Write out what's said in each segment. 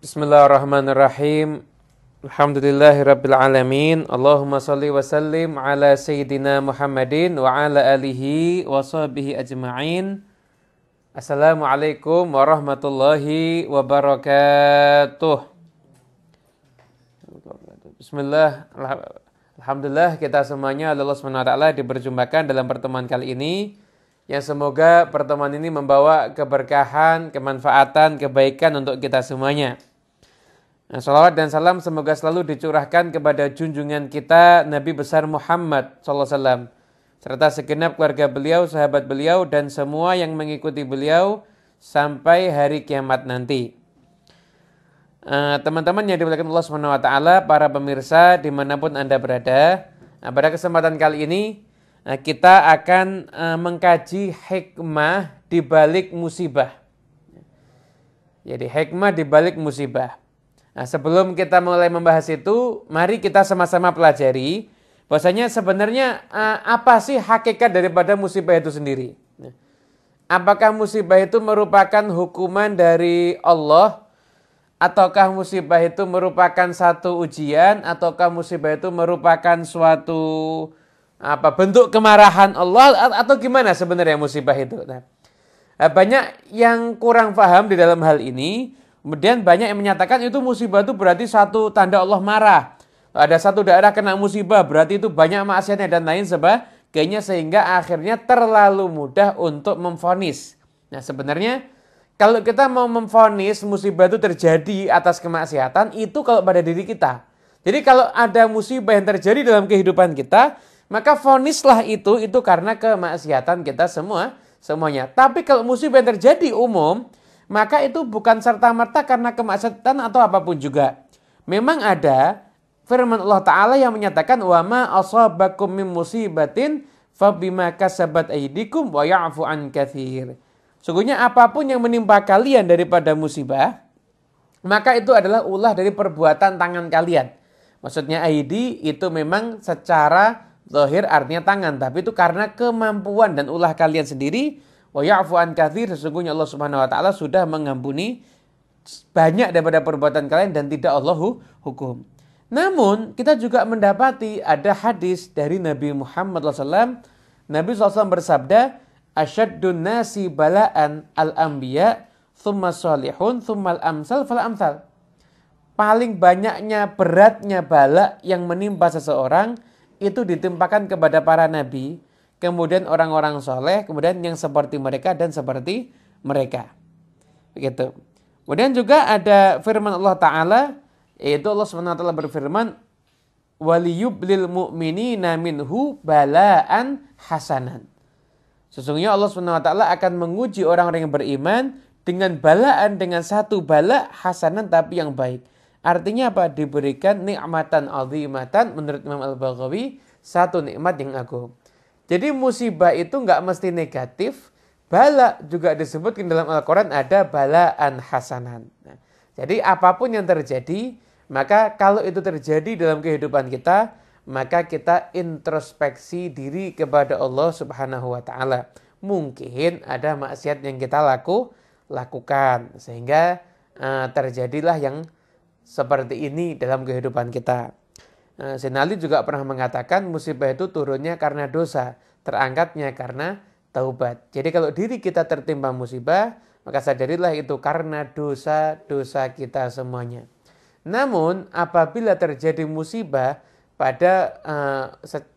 Bismillahirrahmanirrahim. Alhamdulillahirabbil alamin. Allahumma shalli wa sallim ala sayyidina Muhammadin wa ala alihi wa sahbihi ajma'in. Assalamualaikum warahmatullahi wabarakatuh. Bismillah. Alhamdulillah kita semuanya Allah Subhanahu wa taala diperjumpakan dalam pertemuan kali ini. Yang semoga pertemuan ini membawa keberkahan, kemanfaatan, kebaikan untuk kita semuanya. Salawat dan salam semoga selalu dicurahkan kepada junjungan kita Nabi besar Muhammad SAW, serta segenap keluarga beliau, sahabat beliau, dan semua yang mengikuti beliau sampai hari kiamat nanti. Teman-teman yang dimuliakan Allah SWT, para pemirsa dimanapun Anda berada, pada kesempatan kali ini kita akan mengkaji hikmah di balik musibah. Jadi hikmah di balik musibah. Nah, sebelum kita mulai membahas itu, mari kita sama-sama pelajari bahwasanya sebenarnya apa sih hakikat daripada musibah itu sendiri. Apakah musibah itu merupakan hukuman dari Allah, ataukah musibah itu merupakan satu ujian, ataukah musibah itu merupakan suatu bentuk kemarahan Allah, atau gimana sebenarnya musibah itu. Nah, banyak yang kurang paham di dalam hal ini. Kemudian banyak yang menyatakan itu musibah itu berarti satu tanda Allah marah. Ada satu daerah kena musibah berarti itu banyak maksiatnya dan lain sebagainya, sehingga akhirnya terlalu mudah untuk memvonis. Nah, sebenarnya kalau kita mau memvonis musibah itu terjadi atas kemaksiatan, itu kalau pada diri kita. Jadi kalau ada musibah yang terjadi dalam kehidupan kita, maka vonislah itu karena kemaksiatan kita semuanya. Tapi kalau musibah yang terjadi umum, maka itu bukan serta-merta karena kemaksiatan atau apapun juga. Memang ada firman Allah Ta'ala yang menyatakan wa ma asabakum min musibatin fabima kasabat aydikum wa ya'fu an katsir. Sungguhnya apapun yang menimpa kalian daripada musibah, maka itu adalah ulah dari perbuatan tangan kalian. Maksudnya aidi itu memang secara zahir artinya tangan, tapi itu karena kemampuan dan ulah kalian sendiri. Wa ya'fu an katsir, sesungguhnya Allah Subhanahu wa taala sudah mengampuni banyak daripada perbuatan kalian dan tidak Allah hukum. Namun kita juga mendapati ada hadis dari Nabi Muhammad SAW. Nabi SAW bersabda, asyaddun nasi bala'an al-anbiya thumma salihun thumma al-amsal fal-amsal. Paling banyaknya beratnya bala yang menimpa seseorang itu ditimpakan kepada para nabi, kemudian orang-orang soleh, kemudian yang seperti mereka dan seperti mereka. Begitu. Kemudian juga ada firman Allah Ta'ala, yaitu Allah SWT berfirman, waliyublil mu'minina minhu bala'an hasanan. Sesungguhnya Allah SWT akan menguji orang-orang yang beriman dengan balaan, dengan satu bala hasanan tapi yang baik. Artinya apa? Diberikan nikmatan azimatan, menurut Imam Al-Baghawi, satu nikmat yang agung. Jadi musibah itu nggak mesti negatif. Bala juga disebutkan dalam Al-Quran ada balaan hasanan. Nah, jadi apapun yang terjadi, maka kalau itu terjadi dalam kehidupan kita, maka kita introspeksi diri kepada Allah Subhanahu wa taala. Mungkin ada maksiat yang kita lakukan sehingga terjadilah yang seperti ini dalam kehidupan kita. Sayyidina Ali juga pernah mengatakan musibah itu turunnya karena dosa, terangkatnya karena taubat. Jadi kalau diri kita tertimpa musibah, maka sadarilah itu karena dosa-dosa kita semuanya. Namun apabila terjadi musibah pada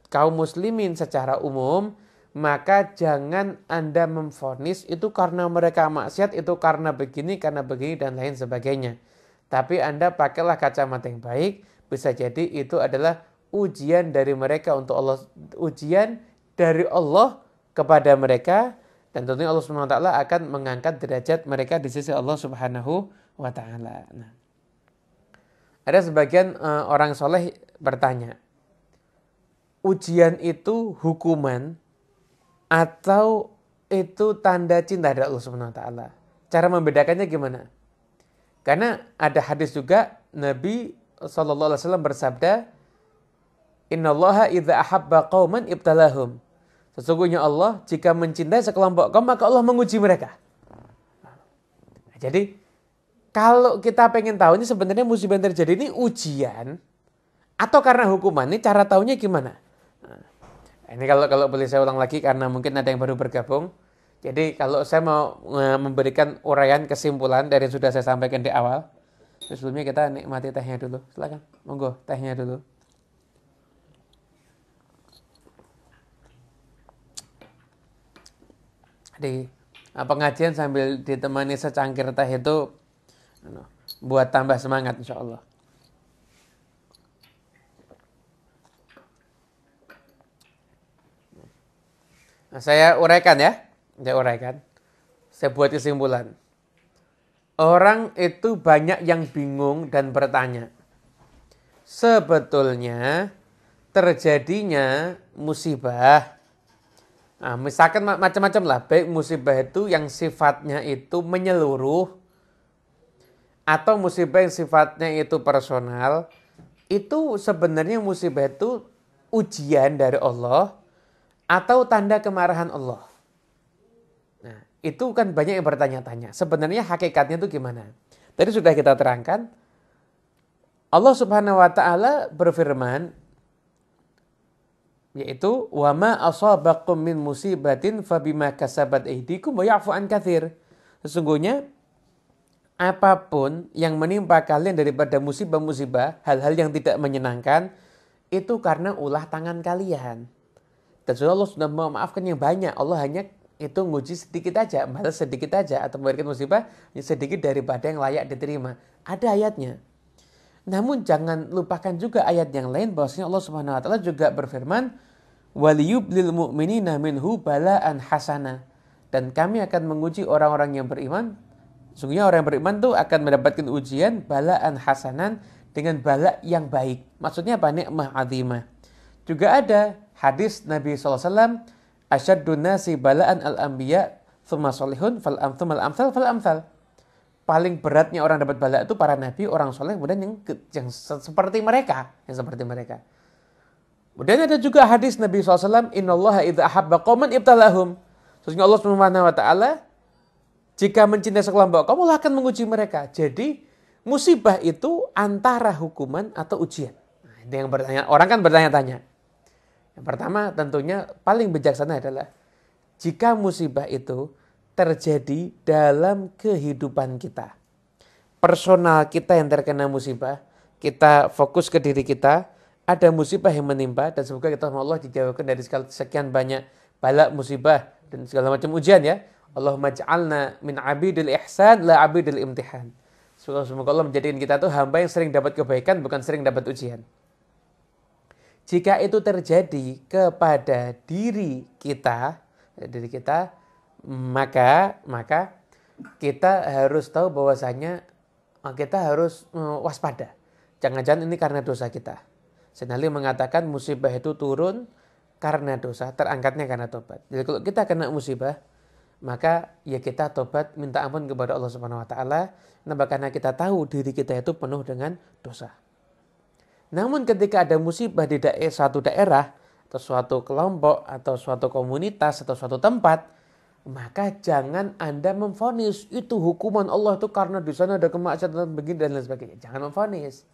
kaum muslimin secara umum, maka jangan Anda memvonis itu karena mereka maksiat, itu karena begini dan lain sebagainya. Tapi Anda pakailah kacamata yang baik. Bisa jadi itu adalah ujian dari mereka untuk Allah, ujian dari Allah kepada mereka, dan tentunya Allah Subhanahu wa taala akan mengangkat derajat mereka di sisi Allah Subhanahu wa taala. Nah, ada sebagian orang soleh bertanya, ujian itu hukuman atau itu tanda cinta dari Allah Subhanahu wa taala? Cara membedakannya gimana? Karena ada hadis juga Nabi sallallahu alaihi wasallam bersabda, innallaha idza ahabba qauman ibtalahum. Sesungguhnya Allah jika mencintai sekelompok kaum maka Allah menguji mereka. Jadi Kalau kita pengen tahu ini sebenarnya musibah yang terjadi ini ujian atau karena hukuman, ini cara tahunya gimana? Nah, ini kalau boleh saya ulang lagi karena mungkin ada yang baru bergabung. Jadi kalau saya mau memberikan uraian kesimpulan dari yang sudah saya sampaikan di awal. Sebelumnya kita nikmati tehnya dulu. Silakan, monggo tehnya dulu. Di pengajian sambil ditemani secangkir teh itu buat tambah semangat insya Allah. Nah, saya uraikan ya. Saya uraikan. Saya buat kesimpulan. Orang itu banyak yang bingung dan bertanya. Sebetulnya terjadinya musibah. Nah, misalkan macam-macam lah. Baik musibah itu yang sifatnya itu menyeluruh. Atau musibah yang sifatnya itu personal. Itu sebenarnya musibah itu ujian dari Allah. Atau tanda kemarahan Allah. Nah, itu kan banyak yang bertanya-tanya. Sebenarnya hakikatnya itu gimana? Tadi sudah kita terangkan. Allah Subhanahu wa taala berfirman yaitu wa ma asabakum min musibatin fabima kasabat aydikum wa ya'fu an katsir. Sesungguhnya apapun yang menimpa kalian daripada musibah-musibah, hal-hal yang tidak menyenangkan itu karena ulah tangan kalian. Dan Allah sudah memaafkan yang banyak. Allah hanya itu nguji sedikit aja, balas sedikit aja atau memberikan musibah sedikit daripada yang layak diterima. Ada ayatnya. Namun jangan lupakan juga ayat yang lain bahwasanya Allah Subhanahu wa taala juga berfirman, "Waliyublil mu'minina minhu bala'an hasana." Dan kami akan menguji orang-orang yang beriman. Sungguhnya orang yang beriman tuh akan mendapatkan ujian bala'an hasanan dengan bala yang baik. Maksudnya apa? Nikmah azimah. Juga ada hadis Nabi SAW, "Asyaddun nasi bala'an al-anbiya, thumma solihun, thumma al-amthal, fal-amthal." Paling beratnya orang dapat bala itu para nabi, orang soleh, kemudian yang seperti mereka. Yang seperti mereka. Kemudian ada juga hadis Nabi SAW, "Innallaha idza ahabba qauman ibtalahum." Sesungguhnya Allah Subhanahu wa taala jika mencintai sekelompok kaum, Allah akan menguji mereka. Jadi musibah itu antara hukuman atau ujian. Nah, ini yang bertanya, orang kan bertanya-tanya. Yang pertama tentunya paling bijaksana adalah jika musibah itu terjadi dalam kehidupan kita. Personal kita yang terkena musibah, kita fokus ke diri kita, ada musibah yang menimpa dan semoga kita Allah dijauhkan dari sekian banyak bala musibah dan segala macam ujian ya. Allahumma ja'alna min abidil ihsan la abidil imtihan. Semoga Allah menjadikan kita tuh hamba yang sering dapat kebaikan bukan sering dapat ujian. Jika itu terjadi kepada diri kita, maka kita harus tahu bahwasanya kita harus waspada. Jangan-jangan ini karena dosa kita. Sayyidina Ali mengatakan musibah itu turun karena dosa, terangkatnya karena tobat. Jadi kalau kita kena musibah, maka ya kita tobat, minta ampun kepada Allah Subhanahu wa taala, karena kita tahu diri kita itu penuh dengan dosa. Namun ketika ada musibah di suatu daerah, atau suatu kelompok, atau suatu komunitas, atau suatu tempat, maka jangan Anda memvonis itu hukuman Allah itu karena di sana ada kemaksiatan begini dan lain sebagainya. Jangan memvonis.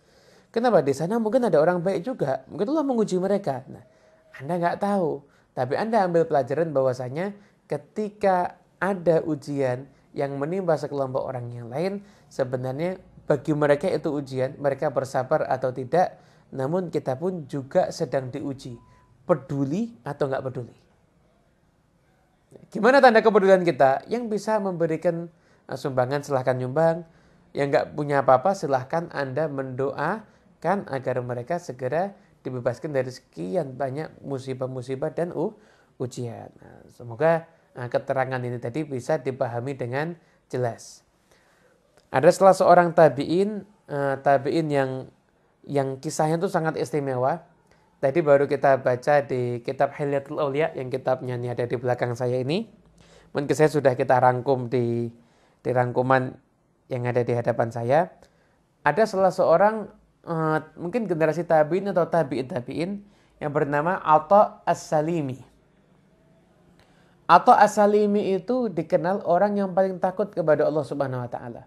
Kenapa? Di sana mungkin ada orang baik juga. Mungkin Allah menguji mereka. Nah, Anda nggak tahu. Tapi Anda ambil pelajaran bahwasanya ketika ada ujian yang menimpa sekelompok orang yang lain, sebenarnya bagi mereka itu ujian, mereka bersabar atau tidak, namun kita pun juga sedang diuji. Peduli atau nggak peduli? Gimana tanda kepedulian kita? Yang bisa memberikan sumbangan silahkan nyumbang. Yang nggak punya apa-apa silahkan Anda mendoakan agar mereka segera dibebaskan dari sekian banyak musibah-musibah dan ujian. Nah, semoga keterangan ini tadi bisa dipahami dengan jelas. Ada salah seorang tabi'in yang kisahnya itu sangat istimewa. Tadi baru kita baca di kitab Hilyatul Auliya yang kitabnya ini ada di belakang saya ini. Mungkin saya sudah kita rangkum di rangkuman yang ada di hadapan saya. Ada salah seorang mungkin generasi tabi'in atau tabi'in yang bernama Atha As-Salimi. Atha As-Salimi itu dikenal orang yang paling takut kepada Allah Subhanahu wa taala.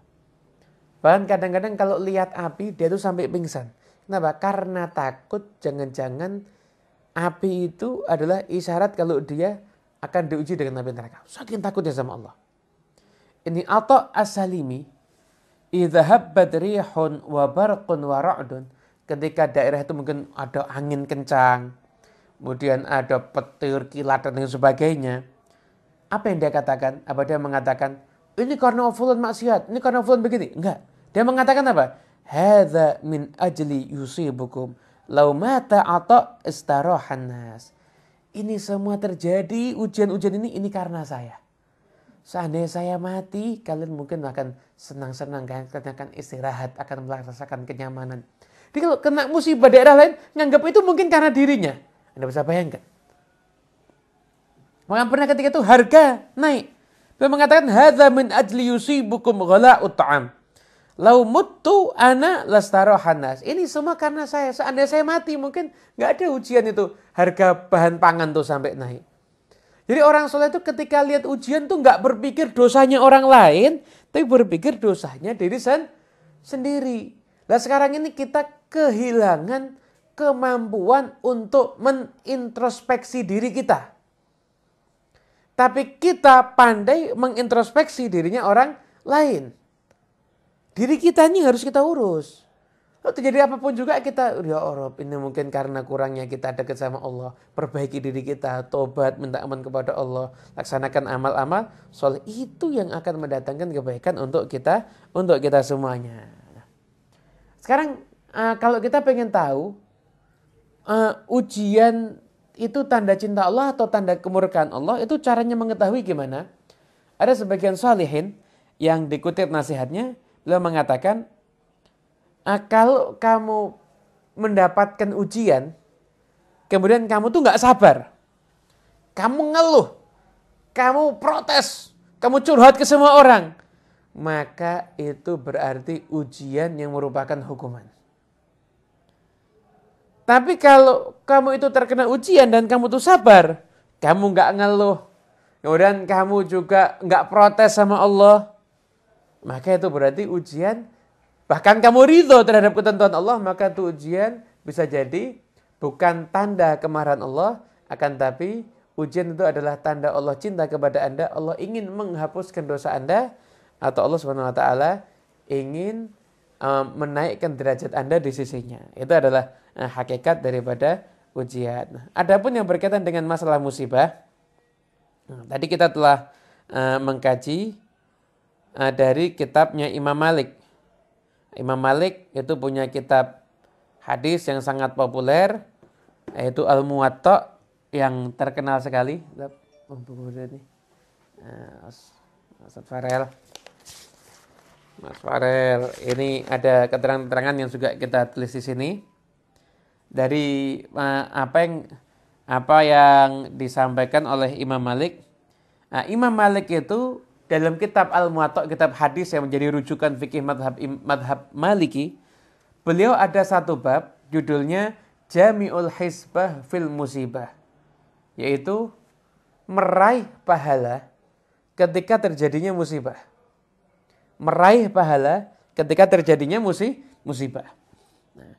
Bahkan kadang-kadang kalau lihat api, dia tuh sampai pingsan. Kenapa? Karena takut jangan-jangan api itu adalah isyarat kalau dia akan diuji dengan api neraka. Saking takutnya sama Allah. Ini Atha As-Salimi, idza habbat rihun wa barqun wa ra'dun, ketika daerah itu mungkin ada angin kencang, kemudian ada petir, kilat dan sebagainya. Apa yang dia katakan? Apa dia mengatakan, ini karena fulan maksiat, ini karena fulan begini? Enggak. Dia mengatakan apa? Hadza min ajli yusibukum. Lau mata Atha istarahan nas. Ini semua terjadi, ujian-ujian ini karena saya. Seandainya saya mati, kalian mungkin akan senang-senang, kalian akan istirahat, akan merasakan kenyamanan. Jadi kalau kena musibah daerah lain, nganggap itu mungkin karena dirinya. Anda bisa bayangkan. Maka pernah ketika itu harga naik. Dia mengatakan, hadza min ajli yusibukum ghala'ut ta'am. Lau muttu ana lastarohan nas. Ini semua karena saya. Seandainya saya mati, mungkin nggak ada ujian itu. Harga bahan pangan tuh sampai naik. Jadi orang soleh itu ketika lihat ujian tuh nggak berpikir dosanya orang lain, tapi berpikir dosanya diri sendiri. Nah sekarang ini kita kehilangan kemampuan untuk menintrospeksi diri kita. Tapi kita pandai mengintrospeksi dirinya orang lain. Diri kita ini harus kita urus. Lalu terjadi apapun juga kita, ya Allah, ini mungkin karena kurangnya kita dekat sama Allah. Perbaiki diri kita, tobat, minta aman kepada Allah. Laksanakan amal-amal soleh. Itu yang akan mendatangkan kebaikan untuk kita semuanya. Sekarang kalau kita pengen tahu, ujian itu tanda cinta Allah atau tanda kemurkaan Allah, itu caranya mengetahui gimana? Ada sebagian salihin yang dikutip nasihatnya, beliau mengatakan, kalau kamu mendapatkan ujian, kemudian kamu tuh nggak sabar, kamu ngeluh, kamu protes, kamu curhat ke semua orang, maka itu berarti ujian yang merupakan hukuman. Tapi kalau kamu itu terkena ujian dan kamu tuh sabar, kamu nggak ngeluh, kemudian kamu juga nggak protes sama Allah, maka itu berarti ujian, bahkan kamu ridho terhadap ketentuan Allah, maka itu ujian bisa jadi bukan tanda kemarahan Allah, akan tapi ujian itu adalah tanda Allah cinta kepada Anda, Allah ingin menghapuskan dosa Anda, atau Allah Subhanahu wa taala ingin menaikkan derajat Anda di sisinya. Itu adalah hakikat daripada ujian. Adapun yang berkaitan dengan masalah musibah, tadi kita telah mengkaji dari kitabnya Imam Malik. Imam Malik itu punya kitab hadis yang sangat populer, yaitu Al-Muwatta, yang terkenal sekali. Mas Farel, ini ada keterangan-keterangan yang juga kita tulis di sini dari apa yang disampaikan oleh Imam Malik. Imam Malik itu dalam kitab Al-Muwatta, kitab hadis yang menjadi rujukan fikih madhab Maliki, beliau ada satu bab judulnya Jami'ul Hisbah fil Musibah, yaitu meraih pahala ketika terjadinya musibah. Meraih pahala ketika terjadinya musibah. Nah,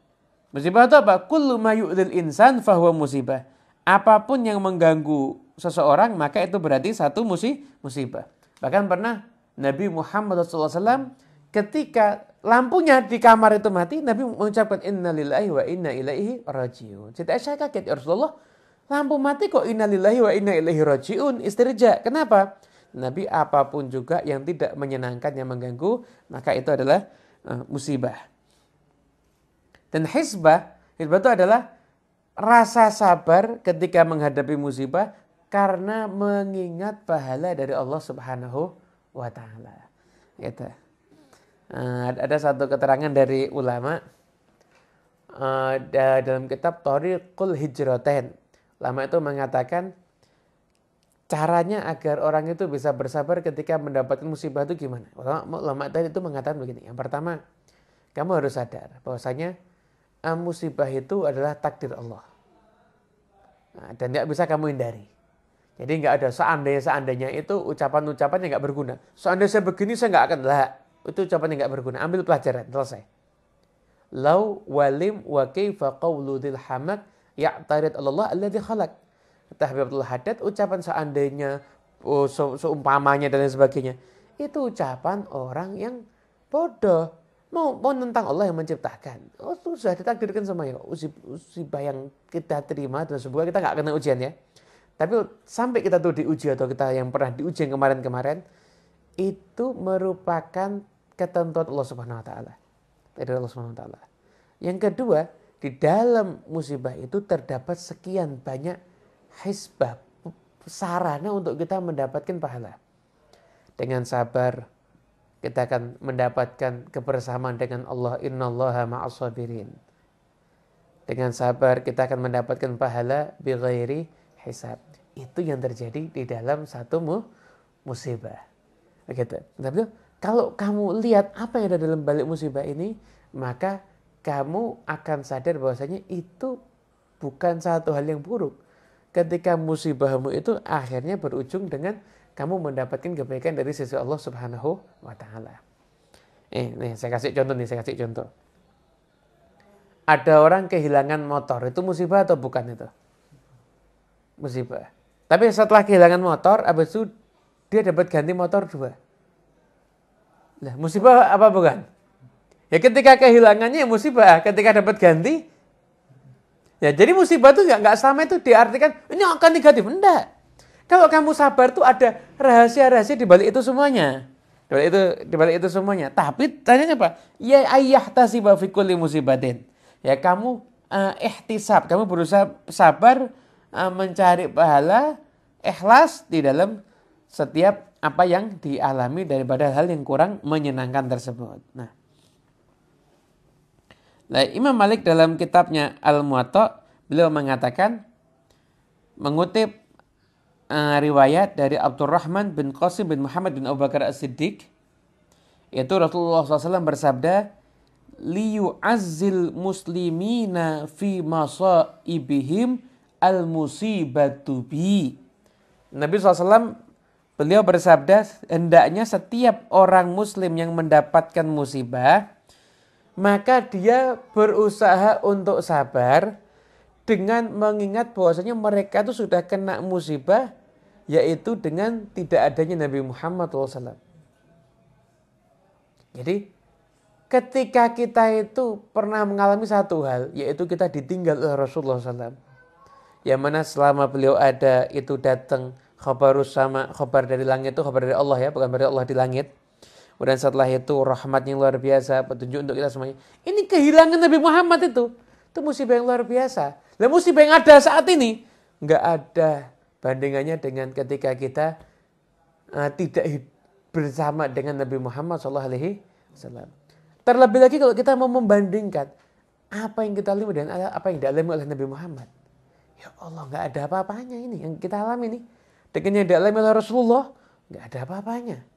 musibah itu apa? Kullu ma yu'dil insan fahuwa musibah. Apapun yang mengganggu seseorang, maka itu berarti satu musibah. Bahkan pernah Nabi Muhammad SAW ketika lampunya di kamar itu mati, Nabi mengucapkan inna lillahi wa inna ilaihi rajiun. Siti Aisyah kaget, ya Rasulullah, lampu mati kok inna lillahi wa inna ilaihi rajiun, istirja. Kenapa? Nabi, apapun juga yang tidak menyenangkan, yang mengganggu, maka itu adalah musibah. Dan hisbah itu adalah rasa sabar ketika menghadapi musibah karena mengingat pahala dari Allah Subhanahu wa taala. Gitu. Ada satu keterangan dari ulama dalam kitab Thariqul Hijratain. Ulama itu mengatakan caranya agar orang itu bisa bersabar ketika mendapatkan musibah itu gimana? Ulama tadi itu mengatakan begini. Yang pertama, kamu harus sadar bahwasanya musibah itu adalah takdir Allah. Dan tidak bisa kamu hindari. Jadi nggak ada seandainya itu ucapan-ucapan yang nggak berguna. Seandainya saya begini, saya nggak akan lah. Itu ucapan yang nggak berguna. Ambil pelajaran, selesai. Lau walim wa kaifa qawlu dzil hamak ya'tarid Allah alladzi khalaq. Kata Habibullah Haddad, ucapan seandainya, seumpamanya dan lain sebagainya. Itu ucapan orang yang bodoh. Mau tentang Allah yang menciptakan. Oh, itu sudah ditakdirkan sama ya. Musibah yang kita terima dan semoga kita nggak kena ujian ya. Tapi sampai kita tuh diuji atau kita yang pernah diuji yang kemarin-kemarin, itu merupakan ketentuan Allah Subhanahu wa taala. Dari Allah Subhanahu wa taala. Yang kedua, di dalam musibah itu terdapat sekian banyak hisbah, sarana untuk kita mendapatkan pahala. Dengan sabar kita akan mendapatkan kebersamaan dengan Allah. Innallaha ma'as sabirin. Dengan sabar kita akan mendapatkan pahala bighairi hisab. Itu yang terjadi di dalam satu musibah. Begitu. Tapi kalau kamu lihat apa yang ada dalam balik musibah ini, maka kamu akan sadar bahwasanya itu bukan satu hal yang buruk. Ketika musibahmu itu akhirnya berujung dengan kamu mendapatkan kebaikan dari sisi Allah Subhanahu wa taala. Nih saya kasih contoh. Ada orang kehilangan motor, itu musibah atau bukan itu? Musibah. Tapi setelah kehilangan motor, habis itu dia dapat ganti motor 2. Lah, musibah apa bukan? Ya ketika kehilangannya musibah, ketika dapat ganti. Ya jadi musibah itu nggak sama itu diartikan ini akan negatif. Enggak. Kalau kamu sabar tuh ada rahasia-rahasia di balik itu semuanya. Di balik itu semuanya. Tapi tanyanya apa? Ya ayyah-tasiba fi kulli musibatin. Ya kamu ihtisab, kamu berusaha sabar mencari pahala, ikhlas di dalam setiap apa yang dialami daripada hal yang kurang menyenangkan tersebut. Nah, Imam Malik dalam kitabnya Al-Muwatta beliau mengatakan, mengutip riwayat dari Abdurrahman bin Qasim bin Muhammad bin Abu Bakar As-Siddiq, yaitu Rasulullah SAW bersabda, liyu'azzil muslimina fi masaibihim al-musibatu bi. Nabi SAW beliau bersabda, hendaknya setiap orang muslim yang mendapatkan musibah, maka dia berusaha untuk sabar dengan mengingat bahwasanya mereka itu sudah kena musibah, yaitu dengan tidak adanya Nabi Muhammad SAW. Jadi ketika kita itu pernah mengalami satu hal, yaitu kita ditinggal oleh Rasulullah SAW, yang mana selama beliau ada itu datang khabar dari langit, itu khabar dari Allah ya, bukan dari Allah di langit. Dan setelah itu rahmat yang luar biasa, petunjuk untuk kita semuanya. Ini kehilangan Nabi Muhammad itu musibah yang luar biasa. Dan musibah yang ada saat ini nggak ada bandingannya dengan ketika kita tidak bersama dengan Nabi Muhammad SAW. Terlebih lagi kalau kita mau membandingkan apa yang kita alami dengan apa yang dialami oleh Nabi Muhammad. Ya Allah, nggak ada apa-apanya ini yang kita alami ini. Dengan yang dialami oleh Rasulullah, nggak ada apa-apanya.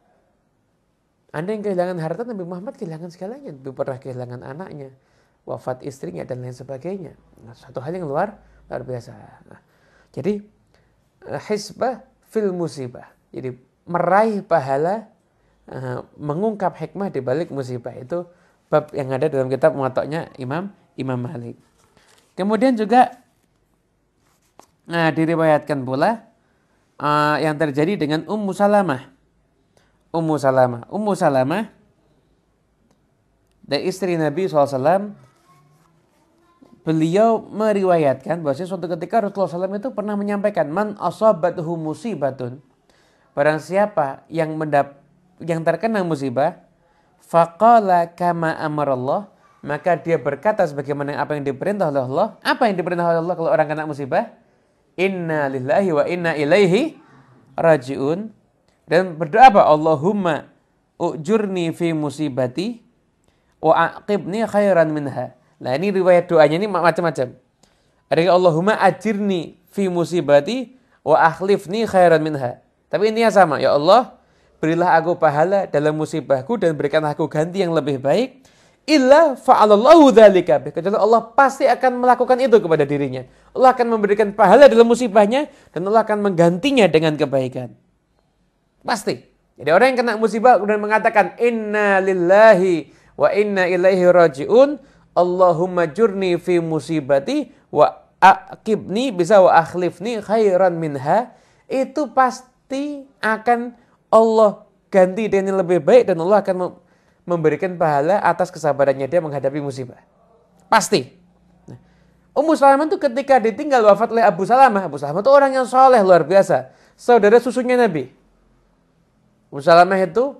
Anda yang kehilangan harta, Nabi Muhammad kehilangan segalanya. Nabi pernah kehilangan anaknya, wafat istrinya, dan lain sebagainya. Nah, satu hal yang luar biasa. Nah, jadi, hisbah fil musibah. Jadi, meraih pahala, mengungkap hikmah di balik musibah. Itu bab yang ada dalam kitab Muwatta'nya Imam Malik. Kemudian juga, diriwayatkan pula, yang terjadi dengan Ummu Salamah dan istri Nabi SAW, beliau meriwayatkan bahwa suatu ketika Rasulullah SAW itu pernah menyampaikan, man asabathu musibatun, barang siapa yang terkena musibah, faqala kama amarallah, maka dia berkata sebagaimana apa yang diperintah oleh Allah. Apa yang diperintah oleh Allah kalau orang kena musibah? Inna lillahi wa inna ilaihi raji'un. Dan berdoa apa? Allahumma ujurni fi musibati wa aqibni khairan minha. Nah, ini riwayat doanya ini macam-macam. Ada Allahumma ajirni fi musibati wa akhlifni khairan minha. Tapi intinya sama, ya Allah, berilah aku pahala dalam musibahku dan berikanlah aku ganti yang lebih baik. Illa fa'alallahu dzalika. Kecuali Allah pasti akan melakukan itu kepada dirinya. Allah akan memberikan pahala dalam musibahnya dan Allah akan menggantinya dengan kebaikan. Pasti. Jadi orang yang kena musibah kemudian mengatakan inna lillahi wa inna ilaihi rajiun, Allahumma jurni fi musibati wa aqibni bisa wa akhlifni khairan minha, itu pasti akan Allah ganti dengan yang lebih baik dan Allah akan memberikan pahala atas kesabarannya dia menghadapi musibah. Pasti. Nah, Ummu Salamah itu ketika ditinggal wafat oleh Abu Salamah itu orang yang soleh luar biasa, saudara susunya Nabi. Ummu Salamah itu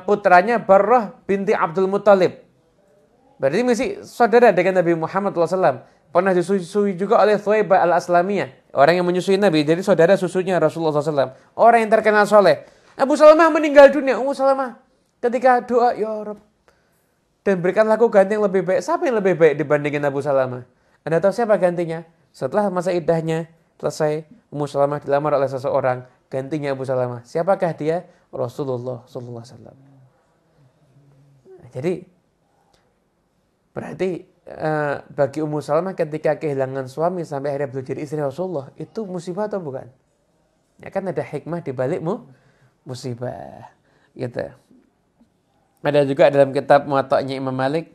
putranya Barrah binti Abdul Muttalib. Berarti masih saudara dengan Nabi Muhammad SAW. Pernah disusui juga oleh Thuwaibah al-Aslamiyah, orang yang menyusui Nabi, jadi saudara susunya Rasulullah SAW. Orang yang terkenal soleh. Abu Salamah meninggal dunia. Ummu Salamah ketika doa, ya Rabb, dan berikanlah aku ganti yang lebih baik. Siapa yang lebih baik dibandingin Abu Salamah? Anda tahu siapa gantinya? Setelah masa iddahnya selesai, Ummu Salamah dilamar oleh seseorang, gantinya Abu Salamah. Siapakah dia? Rasulullah SAW. Jadi berarti bagi Ummu Salamah ketika kehilangan suami sampai akhirnya beliau jadi istri Rasulullah, itu musibah atau bukan? Ya kan ada hikmah di balik musibah. Gitu. Ada juga dalam kitab Muwatta'nya Imam Malik,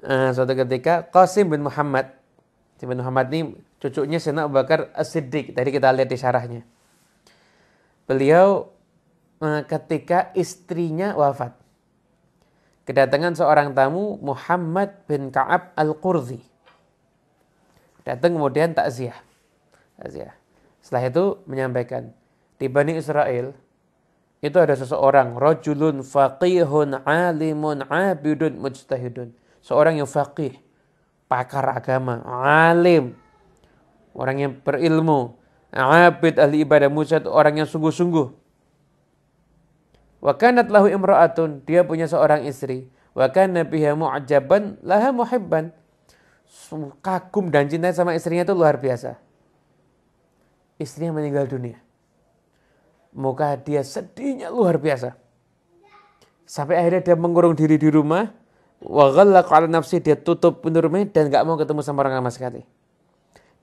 suatu ketika Qasim bin Muhammad ini cucunya Sayyidina Abu Bakar As-Siddiq, tadi kita lihat di syarahnya. Beliau ketika istrinya wafat, kedatangan seorang tamu, Muhammad bin Ka'ab Al-Qurzi. Datang kemudian takziah. Setelah itu menyampaikan, di Bani Israel itu ada seseorang, rajulun faqihun alimun abidun mujtahidun. Seorang yang faqih, pakar agama, alim, orang yang berilmu, abid, ahli ibadah, mujtahid, orang yang sungguh-sungguh. Wa kanat lahu imra'atun, dia punya seorang istri. Wa kana biha mu'jaban laha muhibban. Kagum dan cinta sama istrinya itu luar biasa. Istrinya meninggal dunia. Muka dia sedihnya luar biasa. Sampai akhirnya dia mengurung diri di rumah. Wa ghallaqa 'ala nafsi, dia tutup pintu rumahnya dan enggak mau ketemu sama orang sama sekali.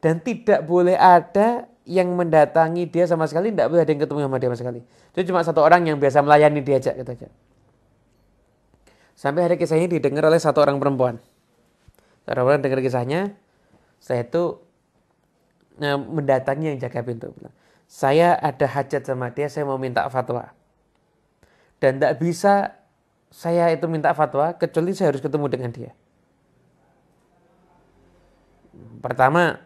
Dan tidak boleh ada yang mendatangi dia sama sekali, tidak boleh ada yang ketemu sama dia sama sekali. Itu cuma satu orang yang biasa melayani diajak gitu aja. Sampai hari kisahnya didengar oleh satu orang perempuan. Orang dengar kisahnya, saya itu mendatangi yang jaga pintu. Saya ada hajat sama dia, saya mau minta fatwa. Dan tidak bisa saya itu minta fatwa kecuali saya harus ketemu dengan dia. Pertama,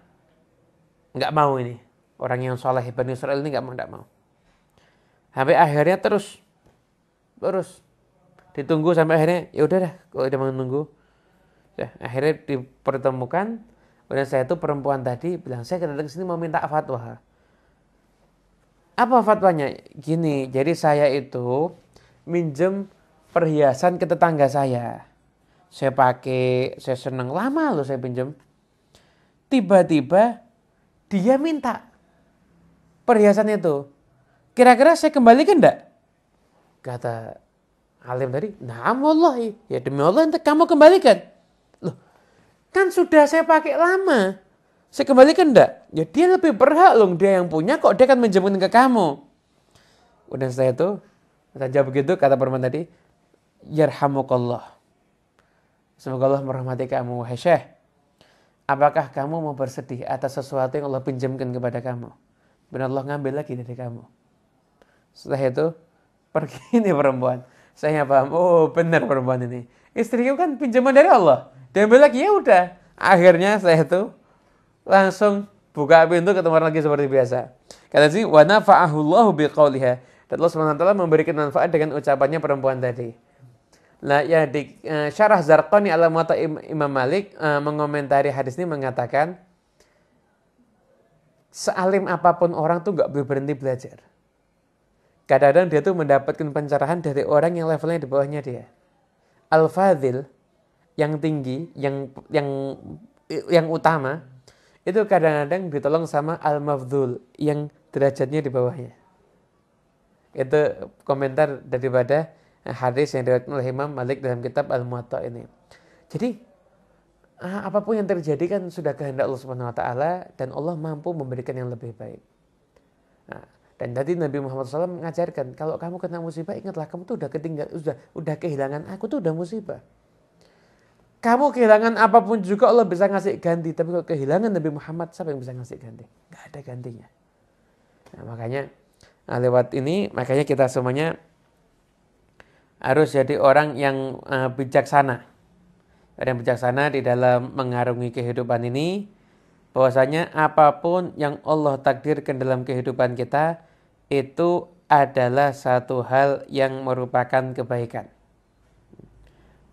nggak mau ini. Orang yang soleh Bani Israel ini nggak mau. Sampai akhirnya terus ditunggu sampai akhirnya ya udah dah, kalau dia mau nunggu. Ya, akhirnya dipertemukan. Kemudian saya itu perempuan tadi bilang, saya datang ke sini mau minta fatwa. Apa fatwanya? Gini, jadi saya itu minjem perhiasan ke tetangga saya. Saya pakai, saya senang, lama loh saya pinjam. Tiba-tiba dia minta perhiasan itu. Kira-kira saya kembalikan enggak? Kata alim tadi, nah wallahi, ya demi Allah nanti kamu kembalikan. Loh, kan sudah saya pakai lama. Saya kembalikan enggak? Ya dia lebih berhak loh, dia yang punya kok dia akan menjamin ke kamu. Udah saya itu, saja begitu kata perempuan tadi, yarhamukallah. Semoga Allah merahmati kamu, wahai Syekh. Apakah kamu mau bersedih atas sesuatu yang Allah pinjamkan kepada kamu? Benar Allah ngambil lagi dari kamu. Setelah itu, pergi ini perempuan. Saya paham, oh benar perempuan ini. Istriku kan pinjaman dari Allah. Diambil lagi, ya udah. Akhirnya saya itu langsung buka pintu ketemu lagi seperti biasa. Kata sih, wa nafa'ahullahu biqauliha. Dan Allah SWT memberikan manfaat dengan ucapannya perempuan tadi. Nah, ya di Syarah Zarqani ala Muwatta Imam Malik mengomentari hadis ini mengatakan, sealim apapun orang tuh nggak boleh berhenti belajar. Kadang-kadang dia tuh mendapatkan pencerahan dari orang yang levelnya di bawahnya dia. Al-Fadhil yang tinggi, yang utama, itu kadang-kadang ditolong sama Al-Mafdhul yang derajatnya di bawahnya. Itu komentar daripada hadis yang diriwayatkan oleh Imam Malik dalam kitab Al-Muwatta ini. Jadi apapun yang terjadi kan sudah kehendak Allah Subhanahu wa taala dan Allah mampu memberikan yang lebih baik. Nah, Dan tadi Nabi Muhammad SAW mengajarkan, kalau kamu kena musibah, ingatlah kamu tuh udah kehilangan aku tuh udah musibah. Kamu kehilangan apapun juga Allah bisa ngasih ganti. Tapi kalau kehilangan Nabi Muhammad, siapa yang bisa ngasih ganti? Gak ada gantinya. Nah, makanya lewat ini, makanya kita semuanya harus jadi orang yang bijaksana. Orang yang bijaksana di dalam mengarungi kehidupan ini. Bahwasanya apapun yang Allah takdirkan dalam kehidupan kita, itu adalah satu hal yang merupakan kebaikan.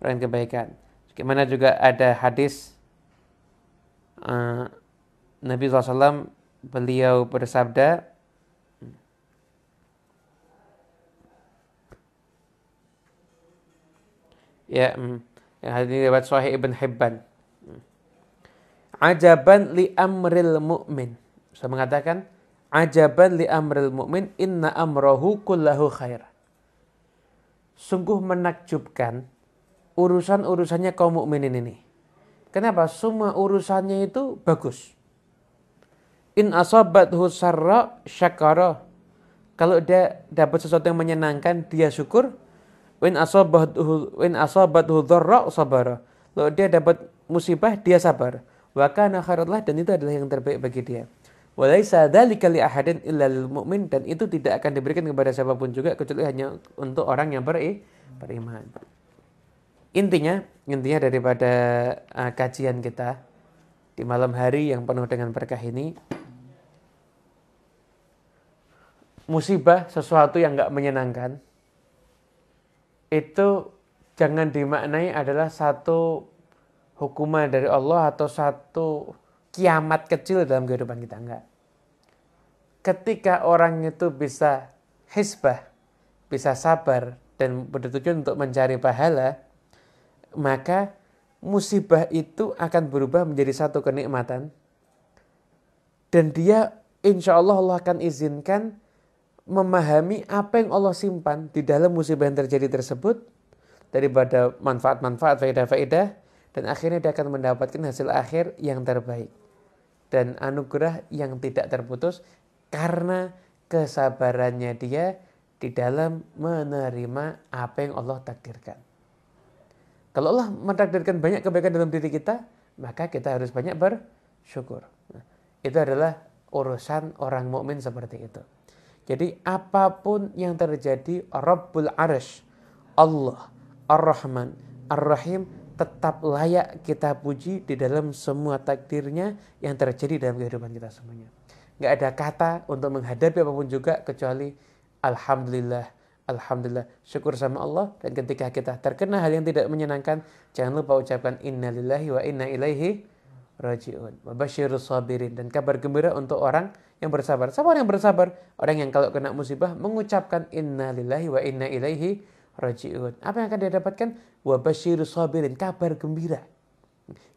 Kebaikan. Bagaimana juga ada hadis Nabi SAW, beliau bersabda, yang hadis ini lewat Sahih Ibn Hibban. Ajaban li amril mu'min. Saya mengatakan, ajaban li amril mu'min, inna amrohu kullahu khair. Sungguh menakjubkan urusan-urusannya kaum mukminin ini. Kenapa? Semua urusannya itu bagus. In asabathu sarra syakara. Kalau dia dapat sesuatu yang menyenangkan, dia syukur. Win asabathu dharra sabara. Kalau dia dapat musibah, dia sabar. Wa kana khairan, dan itu adalah yang terbaik bagi dia. Walaisa dzalika li ahadin illa lil mu'min, dan itu tidak akan diberikan kepada siapapun juga kecuali hanya untuk orang yang beriman. Intinya daripada kajian kita di malam hari yang penuh dengan berkah ini, musibah, sesuatu yang gak menyenangkan, itu jangan dimaknai adalah satu hukuman dari Allah atau satu kiamat kecil dalam kehidupan kita. Enggak. Ketika orang itu bisa hisbah, bisa sabar, dan bertujuan untuk mencari pahala, maka musibah itu akan berubah menjadi satu kenikmatan. Dan dia insya Allah akan izinkan memahami apa yang Allah simpan di dalam musibah yang terjadi tersebut, daripada manfaat-manfaat, faedah-faedah, dan akhirnya dia akan mendapatkan hasil akhir yang terbaik dan anugerah yang tidak terputus karena kesabarannya dia di dalam menerima apa yang Allah takdirkan. Kalau Allah mentakdirkan banyak kebaikan dalam diri kita, maka kita harus banyak bersyukur. Nah, itu adalah urusan orang mukmin seperti itu. Jadi apapun yang terjadi, Rabbul Arsy, Allah, Ar-Rahman, Ar-Rahim, tetap layak kita puji di dalam semua takdirnya yang terjadi dalam kehidupan kita semuanya. Gak ada kata untuk menghadapi apapun juga kecuali Alhamdulillah. Alhamdulillah, syukur sama Allah. Dan ketika kita terkena hal yang tidak menyenangkan, jangan lupa ucapkan innalillahi wa inna ilaihi raji'un. Wa basyirus sabirin, dan kabar gembira untuk orang yang bersabar. Siapa orang yang bersabar? Orang yang kalau kena musibah mengucapkan innalillahi wa inna ilaihi raji'un. Apa yang akan dia dapatkan? Wa basyirus sabirin, kabar gembira.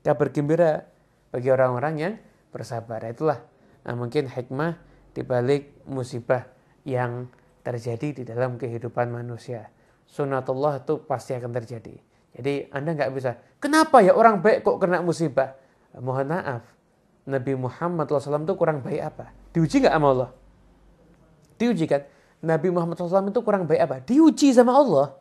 Kabar gembira bagi orang-orang yang bersabar. Itulah mungkin hikmah di balik musibah yang terjadi di dalam kehidupan manusia. Sunnatullah itu pasti akan terjadi. Jadi Anda nggak bisa, kenapa ya orang baik kok kena musibah? Mohon maaf, Nabi Muhammad SAW itu kurang baik apa? Diuji nggak sama Allah? Diuji kan? Nabi Muhammad SAW itu kurang baik apa? Diuji sama Allah.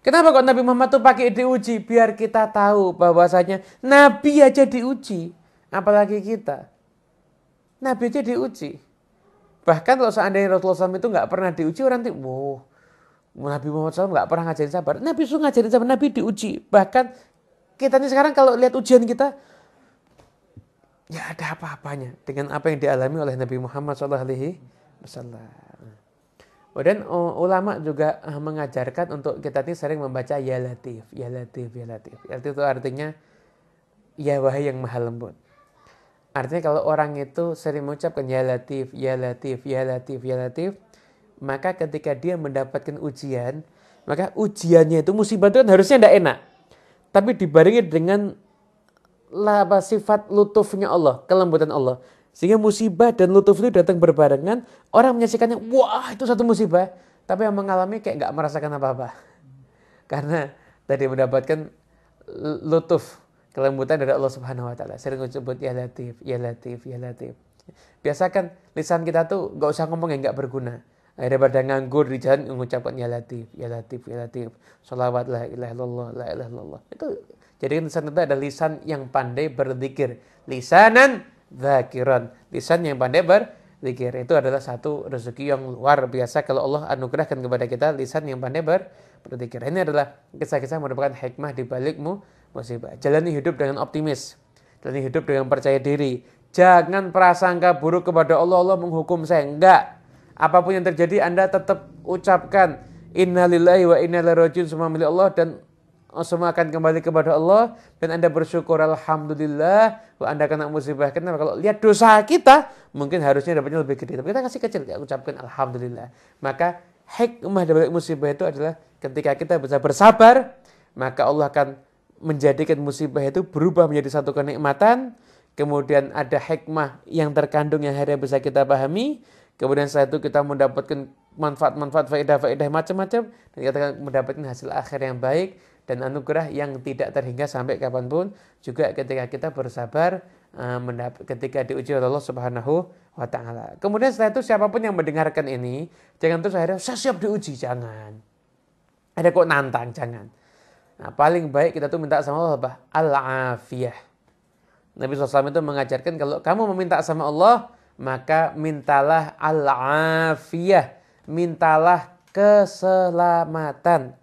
Kenapa kok Nabi Muhammad itu pakai diuji? Biar kita tahu bahwasanya Nabi aja diuji, apalagi kita. Nabi aja diuji. Bahkan kalau seandainya Rasulullah SAW itu nggak pernah diuji, orang nanti, Nabi Muhammad SAW nggak pernah ngajarin sabar. Nabi itu ngajarin sabar, Nabi diuji. Bahkan kita ini sekarang kalau lihat ujian kita, ya ada apa-apanya dengan apa yang dialami oleh Nabi Muhammad SAW. Kemudian ulama juga mengajarkan untuk kita ini sering membaca ya latif, ya latif, ya latif. Itu artinya ya wahai yang maha lembut. Artinya kalau orang itu sering mengucapkan ya latif, ya latif, ya latif, ya latif, maka ketika dia mendapatkan ujian, maka ujiannya itu musibah itu kan harusnya tidak enak. Tapi dibarengi dengan sifat lutufnya Allah, kelembutan Allah. Sehingga musibah dan lutuf itu datang berbarengan, orang menyaksikannya, wah itu satu musibah. Tapi yang mengalami kayak nggak merasakan apa-apa. Karena tadi mendapatkan lutuf, kelembutan dari Allah Subhanahu wa taala. Sering disebut ya latif, ya latif, ya latif. Biasakan lisan kita tuh gak usah ngomong yang gak berguna. Daripada nganggur di jalan mengucapkan ya latif, ya latif, ya latif. Sholawat la ilaha illallah, la ilaha illallah. Itu jadi lisan kita ada lisan yang pandai berzikir. Lisanan zakiran. Lisan yang pandai berzikir. Itu adalah satu rezeki yang luar biasa kalau Allah anugerahkan kepada kita lisan yang pandai berzikir. Ini adalah kisah-kisah merupakan hikmah di balik musibah. Jalani hidup dengan optimis. Jalani hidup dengan percaya diri. Jangan prasangka buruk kepada Allah, Allah menghukum saya. Enggak. Apapun yang terjadi Anda tetap ucapkan innalillahi wa inna ilaihi rajiun, semua milik Allah dan semua akan kembali kepada Allah, dan Anda bersyukur alhamdulillah bahwa Anda kena musibah. Kenapa? Kalau lihat dosa kita mungkin harusnya dapatnya lebih gede, tapi kita kasih kecil, ya ucapkan alhamdulillah. Maka hikmah dari musibah itu adalah ketika kita bisa bersabar, maka Allah akan menjadikan musibah itu berubah menjadi satu kenikmatan. Kemudian ada hikmah yang terkandung yang akhirnya bisa kita pahami. Kemudian setelah itu kita mendapatkan manfaat-manfaat, faedah-faedah macam-macam, dan kita akan mendapatkan hasil akhir yang baik dan anugerah yang tidak terhingga sampai kapanpun. Juga ketika kita bersabar, ketika diuji oleh Allah Subhanahu wa Ta'ala. Kemudian setelah itu siapapun yang mendengarkan ini, jangan terus akhirnya saya siap diuji, jangan. Ada kok nantang, jangan. Nah, paling baik kita tuh minta sama Allah apa? Al-afiyah. Nabi SAW itu mengajarkan kalau kamu meminta sama Allah, maka mintalah al-afiyah, mintalah keselamatan.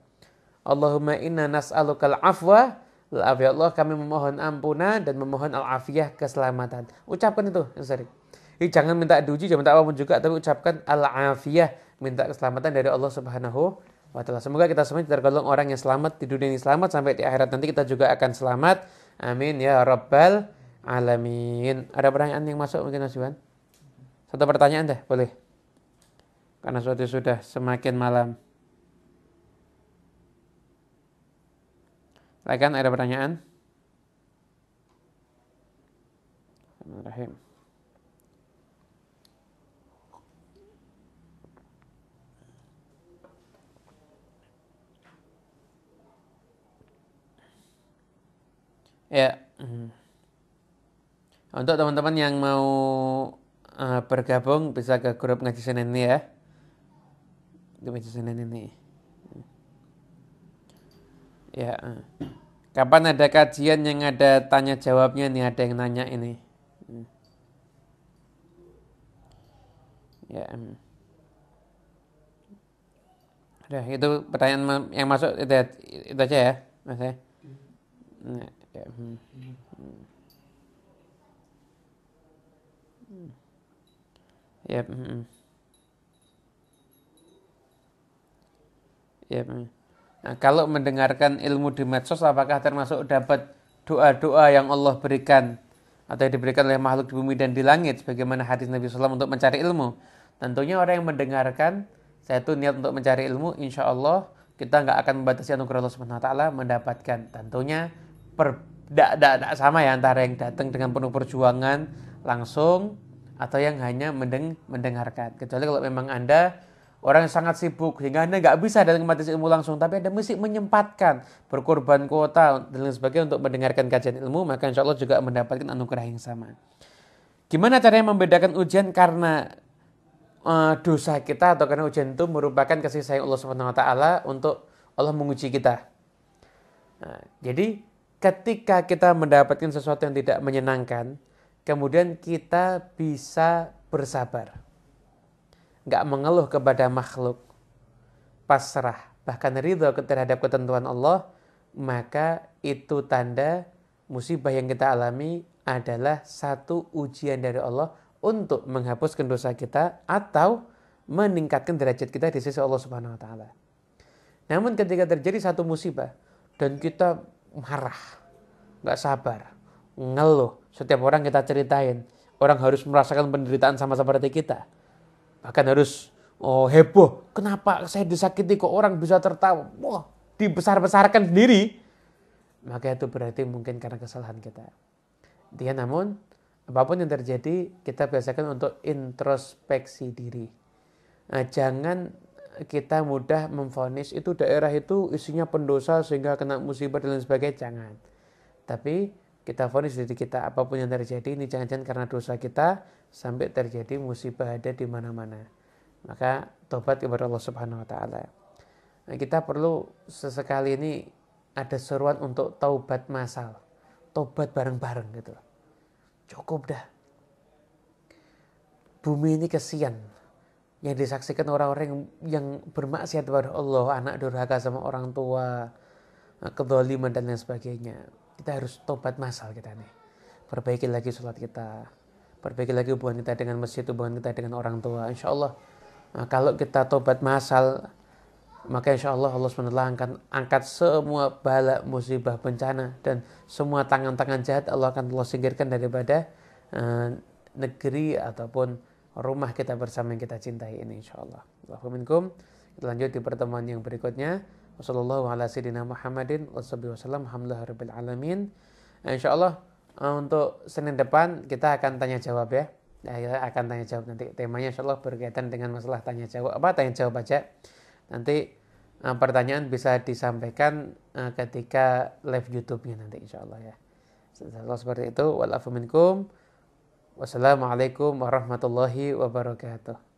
Allahumma inna nas'alukal afwa, ya Allah kami memohon ampunan dan memohon al-afiyah, keselamatan. Ucapkan itu yang sering. Jadi jangan minta diuji, jangan minta apapun juga, tapi ucapkan al-afiyah, minta keselamatan dari Allah Subhanahu wa Ta'ala. Semoga kita semua tergolong orang yang selamat di dunia ini, selamat sampai di akhirat nanti kita juga akan selamat. Amin ya rabbal alamin. Ada pertanyaan yang masuk mungkin Mas Iwan? Satu pertanyaan deh, boleh? Karena sudah semakin malam. Silakan, ada pertanyaan? Bismillahirrahmanirrahim. Ya. Untuk teman-teman yang mau bergabung bisa ke grup ngaji Senin ini ya. Grup ngaji Senin ini. Ya. Kapan ada kajian yang ada tanya jawabnya nih, ada yang nanya ini. Ya. Udah, itu pertanyaan yang masuk itu aja ya, Mas ya. Nah, ya. Yep. Yep. Nah, kalau mendengarkan ilmu di medsos, apakah termasuk dapat doa-doa yang Allah berikan atau yang diberikan oleh makhluk di bumi dan di langit, sebagaimana hadis Nabi SAW untuk mencari ilmu? Tentunya orang yang mendengarkan, saya itu niat untuk mencari ilmu, insya Allah kita nggak akan membatasi anugerah Allah Subhanahu Wa Taala mendapatkan. Tentunya tidak sama ya antara yang datang dengan penuh perjuangan langsung atau yang hanya mendengarkan. Kecuali kalau memang Anda orang yang sangat sibuk sehingga Anda nggak bisa datang ke majelis ilmu langsung, tapi Anda mesti menyempatkan berkorban kuota dan lain sebagainya untuk mendengarkan kajian ilmu, maka insya Allah juga mendapatkan anugerah yang sama. Gimana caranya membedakan ujian karena dosa kita atau karena ujian itu merupakan kasih sayang Allah Subhanahu Wa Taala untuk Allah menguji kita? Nah, jadi ketika kita mendapatkan sesuatu yang tidak menyenangkan, kemudian kita bisa bersabar. Nggak mengeluh kepada makhluk. Pasrah. Bahkan ridho terhadap ketentuan Allah. Maka itu tanda musibah yang kita alami adalah satu ujian dari Allah untuk menghapuskan dosa kita atau meningkatkan derajat kita di sisi Allah Subhanahu Wa Taala. Namun ketika terjadi satu musibah dan kita marah, nggak sabar, ngeluh, setiap orang kita ceritain, orang harus merasakan penderitaan sama seperti kita, bahkan harus heboh, kenapa saya disakiti kok orang bisa tertawa, wah dibesar-besarkan sendiri, maka itu berarti mungkin karena kesalahan kita. Dia namun apapun yang terjadi kita biasakan untuk introspeksi diri. Nah, jangan kita mudah memvonis itu daerah itu isinya pendosa sehingga kena musibah dan lain sebagainya, jangan. Tapi kita vonis diri kita apapun yang terjadi ini jangan-jangan karena dosa kita sampai terjadi musibah ada di mana-mana. Maka tobat kepada Allah Subhanahu wa taala. Nah, kita perlu sesekali ini ada seruan untuk taubat massal. Tobat bareng-bareng gitu. Cukup dah. Bumi ini kesian yang disaksikan orang-orang yang bermaksiat kepada Allah, anak durhaka sama orang tua, kezaliman dan lain sebagainya. Kita harus tobat massal kita nih. Perbaiki lagi sholat kita, perbaiki lagi hubungan kita dengan masjid, hubungan kita dengan orang tua. Insya Allah, kalau kita tobat massal, maka insya Allah Allah SWT akan angkat semua bala, musibah, bencana dan semua tangan-tangan jahat Allah akan singkirkan daripada negeri ataupun rumah kita bersama yang kita cintai ini insya Allah. Waalaikumsalam. Kita lanjut di pertemuan yang berikutnya. Wassalamualaikum Insya Allah untuk Senin depan kita akan tanya jawab ya. Kita akan tanya jawab nanti temanya insya Allah berkaitan dengan masalah tanya jawab. Tanya jawab aja. Nanti pertanyaan bisa disampaikan ketika live YouTube-nya nanti insya Allah ya. Seperti itu. Wassalamualaikum warahmatullahi wabarakatuh.